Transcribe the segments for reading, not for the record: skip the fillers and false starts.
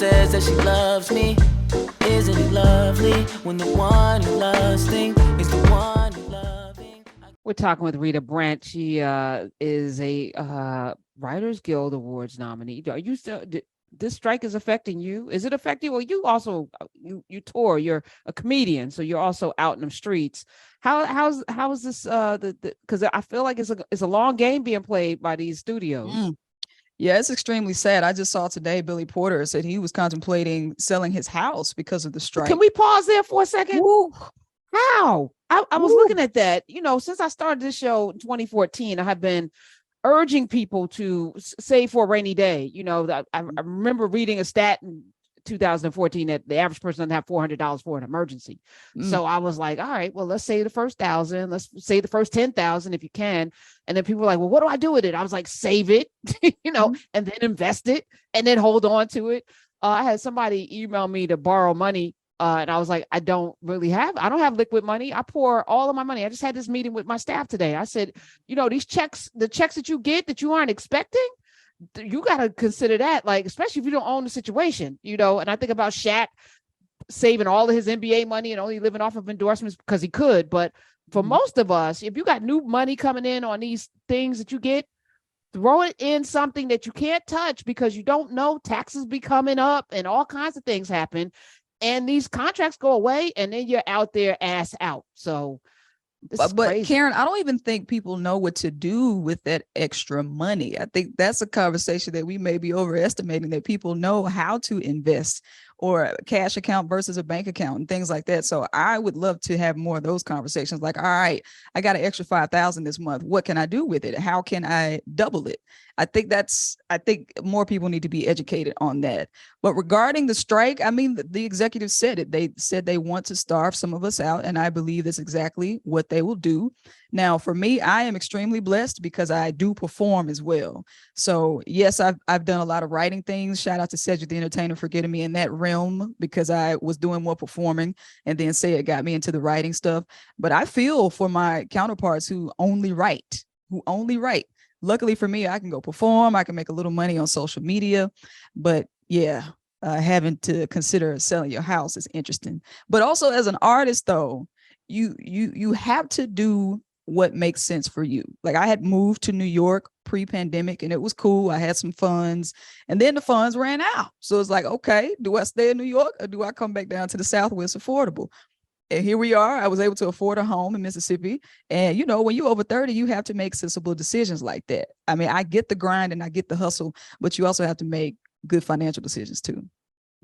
says that she loves me. Isn't it lovely when the one you lusting is the one you're loving? We're talking with Rita Brent. She is a Writers Guild Awards nominee. Are you still? This strike is affecting you? Is it affecting you? Well, you also you tour. You're a comedian, so you're also out in the streets. How is this? Because I feel like it's a long game being played by these studios. Yeah, it's extremely sad. I just saw today Billy Porter said he was contemplating selling his house because of the strike. Can we pause there for a second? Woo. How? I was looking at that. Since I started this show in 2014, I have been urging people to save for a rainy day. I remember reading a stat in 2014 that the average person doesn't have $400 for an emergency. So I was like, all right, well, let's say the first 1,000, let's say the first 10,000 if you can. And then people were like, well, what do I do with it? I was like, save it, and then invest it and then hold on to it. I had somebody email me to borrow money. And I was like, I don't have liquid money. I pour all of my money. I just had this meeting with my staff today. I said, these checks, the checks that you get that you aren't expecting, you got to consider that, like, especially if you don't own the situation, and I think about Shaq saving all of his NBA money and only living off of endorsements because he could. But for most of us, if you got new money coming in on these things that you get, throw it in something that you can't touch because you don't know, taxes be coming up and all kinds of things happen. And these contracts go away and then you're out there ass out. So but Karen, I don't even think people know what to do with that extra money. I think that's a conversation that we may be overestimating, that people know how to invest or a cash account versus a bank account and things like that. So I would love to have more of those conversations. Like, all right, I got an extra 5,000 this month. What can I do with it? How can I double it? I think more people need to be educated on that. But regarding the strike, I mean, the executives said it. They said they want to starve some of us out, and I believe that's exactly what they will do. Now, for me, I am extremely blessed because I do perform as well. So yes, I've done a lot of writing things. Shout out to Cedric the Entertainer for getting me in that realm because I was doing more performing, and then say it got me into the writing stuff. But I feel for my counterparts who only write. Luckily for me, I can go perform. I can make a little money on social media. But yeah, having to consider selling your house is interesting. But also as an artist, though, you have to do what makes sense for you. Like, I had moved to New York pre-pandemic and it was cool. I had some funds and then the funds ran out. So it's like, okay, do I stay in New York or do I come back down to the South where it's affordable? And here we are. I was able to afford a home in Mississippi. And, when you're over 30, you have to make sensible decisions like that. I mean, I get the grind and I get the hustle, but you also have to make good financial decisions too.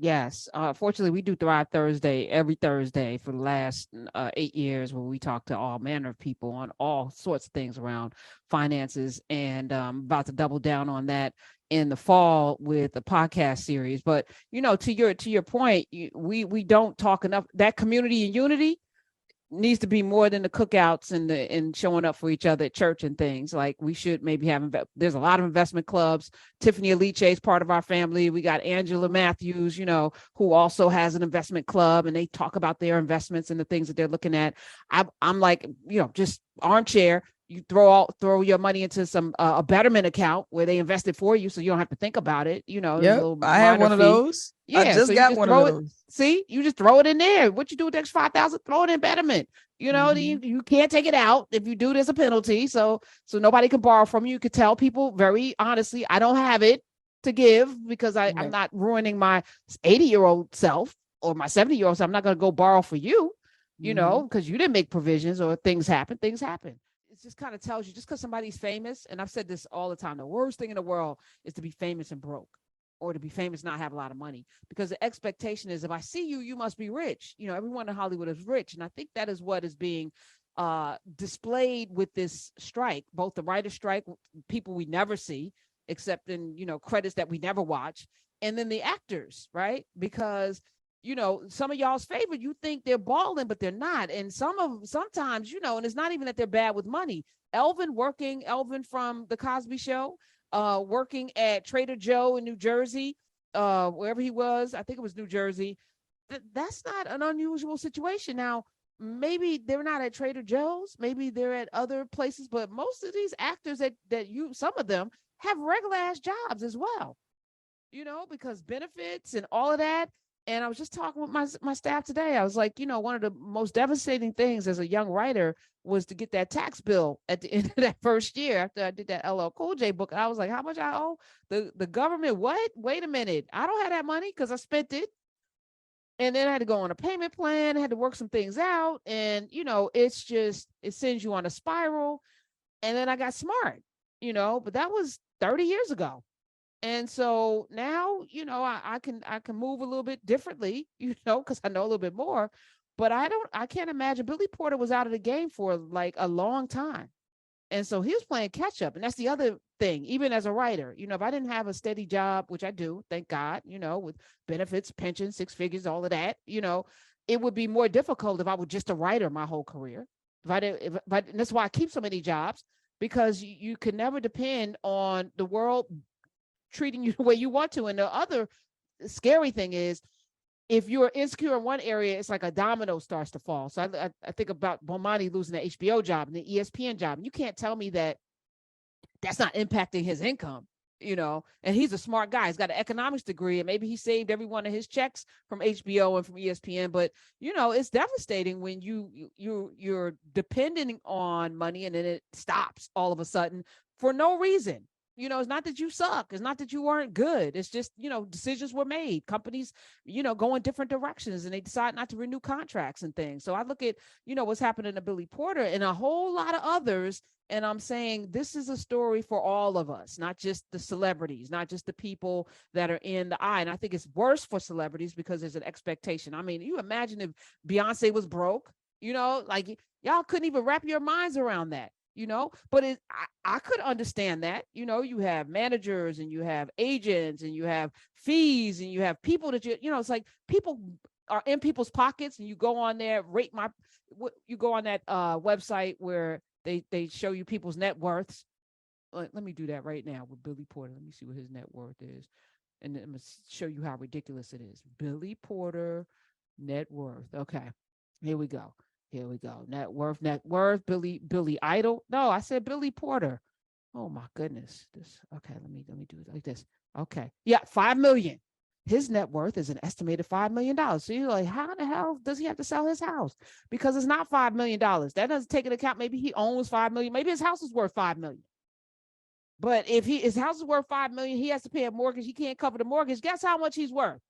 Yes. Fortunately, we do Thrive Thursday every Thursday for the last 8 years, where we talk to all manner of people on all sorts of things around finances, and about to double down on that in the fall with the podcast series. But to your point, we don't talk enough. That community and unity needs to be more than the cookouts and showing up for each other at church and things. Like, we should maybe have, there's a lot of investment clubs. Tiffany Aliche is part of our family. We got Angela Matthews, who also has an investment club, and they talk about their investments and the things that they're looking at. I'm like, just armchair. You throw your money into some a Betterment account where they invest it for you, so you don't have to think about it. Yeah, I have one of those. Yeah, I just got one of those. See, you just throw it in there. What you do with the extra 5,000? Throw it in Betterment. You can't take it out. If you do, there's a penalty. So nobody can borrow from you. You could tell people very honestly, I don't have it to give because I'm not ruining my 80-year-old self or my 70-year-old self. I'm not going to go borrow for you, because you didn't make provisions or things happen. It just kind of tells you, just because somebody's famous, and I've said this all the time, the worst thing in the world is to be famous and broke, or to be famous not have a lot of money, because the expectation is, if I see you, you must be rich. Everyone in Hollywood is rich, and I think that is what is being displayed with this strike, both the writer's strike, people we never see except in credits that we never watch, and then the actors, right? Because some of y'all's favorite, you think they're balling, but they're not. And sometimes, and it's not even that they're bad with money. Elvin from The Cosby Show, working at Trader Joe in New Jersey, wherever he was, I think it was New Jersey. That's not an unusual situation. Now, maybe they're not at Trader Joe's, maybe they're at other places, but most of these actors some of them have regular ass jobs as well. because benefits and all of that. And I was just talking with my staff today. I was like, one of the most devastating things as a young writer was to get that tax bill at the end of that first year after I did that LL Cool J book. And I was like, how much I owe the government? What? Wait a minute. I don't have that money because I spent it. And then I had to go on a payment plan, I had to work some things out. And, it's just, it sends you on a spiral. And then I got smart, but that was 30 years ago. And so now, I can move a little bit differently, because I know a little bit more, but I can't imagine. Billy Porter was out of the game for like a long time. And so he was playing catch up. And that's the other thing, even as a writer, if I didn't have a steady job, which I do, thank God, with benefits, pension, 6 figures, all of that, it would be more difficult if I was just a writer my whole career. And that's why I keep so many jobs, because you can never depend on the world treating you the way you want to. And the other scary thing is, if you're insecure in one area, it's like a domino starts to fall. So I think about Bomani losing the HBO job and the ESPN job. And you can't tell me that that's not impacting his income, and he's a smart guy. He's got an economics degree, and maybe he saved every one of his checks from HBO and from ESPN. But, it's devastating when you're depending on money and then it stops all of a sudden for no reason. It's not that you suck. It's not that you weren't good. It's just, decisions were made. Companies, go in different directions and they decide not to renew contracts and things. So I look at, what's happening to Billy Porter and a whole lot of others. And I'm saying this is a story for all of us, not just the celebrities, not just the people that are in the eye. And I think it's worse for celebrities because there's an expectation. I mean, you imagine if Beyonce was broke, like y'all couldn't even wrap your minds around that. But I could understand that, you have managers and you have agents and you have fees and you have people that it's like people are in people's pockets, and you go on there, you go on that website where they show you people's net worths. Let me do that right now with Billy Porter. Let me see what his net worth is. And then I'm going to show you how ridiculous it is. Billy Porter net worth. Okay, here we go. Net worth, Billy Idol. No, I said Billy Porter. Oh my goodness. Okay, let me do it like this. Okay. Yeah, 5 million. His net worth is an estimated $5 million. So you're like, how the hell does he have to sell his house? Because it's not $5 million. That doesn't take into account. Maybe he owns 5 million. Maybe his house is worth 5 million. But if his house is worth 5 million, he has to pay a mortgage. He can't cover the mortgage. Guess how much he's worth?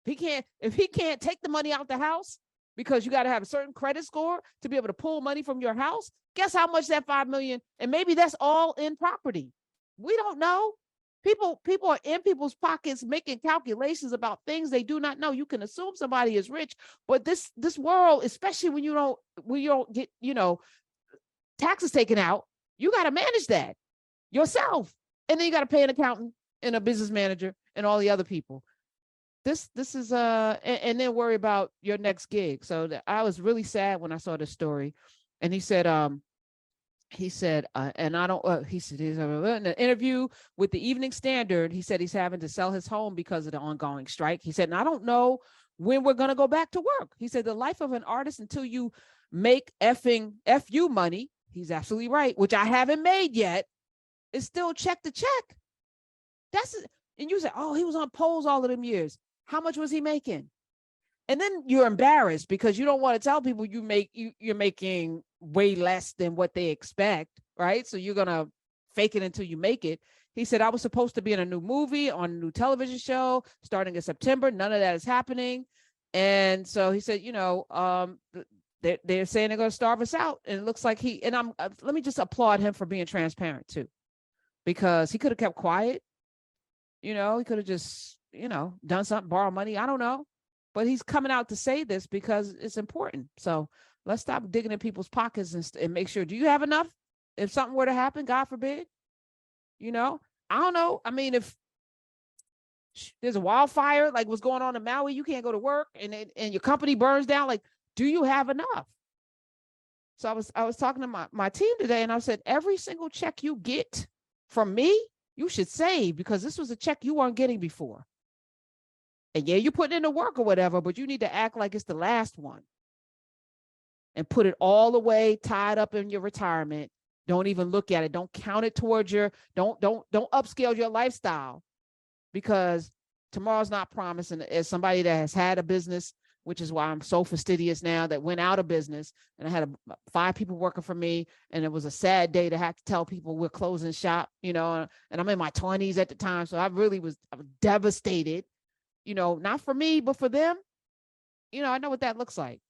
If he can't take the money out the house, because you got to have a certain credit score to be able to pull money from your house. Guess how much that 5 million, and maybe that's all in property. We don't know. People are in people's pockets making calculations about things they do not know. You can assume somebody is rich, but this world, especially when you don't get, taxes taken out, you got to manage that yourself. And then you got to pay an accountant and a business manager and all the other people. This is and then worry about your next gig. So I was really sad when I saw this story, and he said and I don't he said in an interview with the Evening Standard, he said he's having to sell his home because of the ongoing strike. He said, and I don't know when we're going to go back to work. He said the life of an artist until you make FU money, he's absolutely right, which I haven't made yet, is still check to check. And you say, oh, he was on polls all of them years. How much was he making? And then you're embarrassed because you don't want to tell people you're making way less than what they expect, right? So you're going to fake it until you make it. He said, I was supposed to be in a new movie, on a new television show starting in September. None of that is happening. And so he said, they're saying they're going to starve us out. And it looks like let me just applaud him for being transparent too, because he could have kept quiet. He could have just, done something, borrow money. I don't know. But he's coming out to say this because it's important. So let's stop digging in people's pockets and make sure, do you have enough? If something were to happen, God forbid, I don't know. I mean, if there's a wildfire, like what's going on in Maui, you can't go to work and your company burns down. Like, do you have enough? So I was talking to my team today, and I said, every single check you get from me, you should save, because this was a check you weren't getting before. And yeah, you're putting in the work or whatever, but you need to act like it's the last one and put it all away, tied up in your retirement. Don't even look at it. Don't count it towards don't upscale your lifestyle. because tomorrow's not promised. And as somebody that has had a business, which is why I'm so fastidious now, that went out of business, and I had 5 people working for me, and it was a sad day to have to tell people we're closing shop, and I'm in my 20s at the time. So I was devastated, not for me, but for them. I know what that looks like.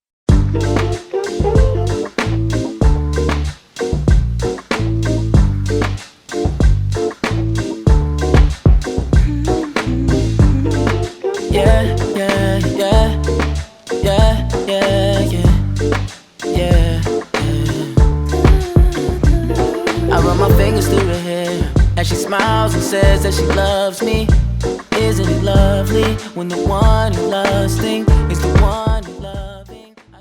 Yeah, yeah, yeah, yeah, yeah, yeah, yeah, yeah. I run my fingers through her hair as she smiles and says that she loves me. Isn't it lovely when the one you love is the one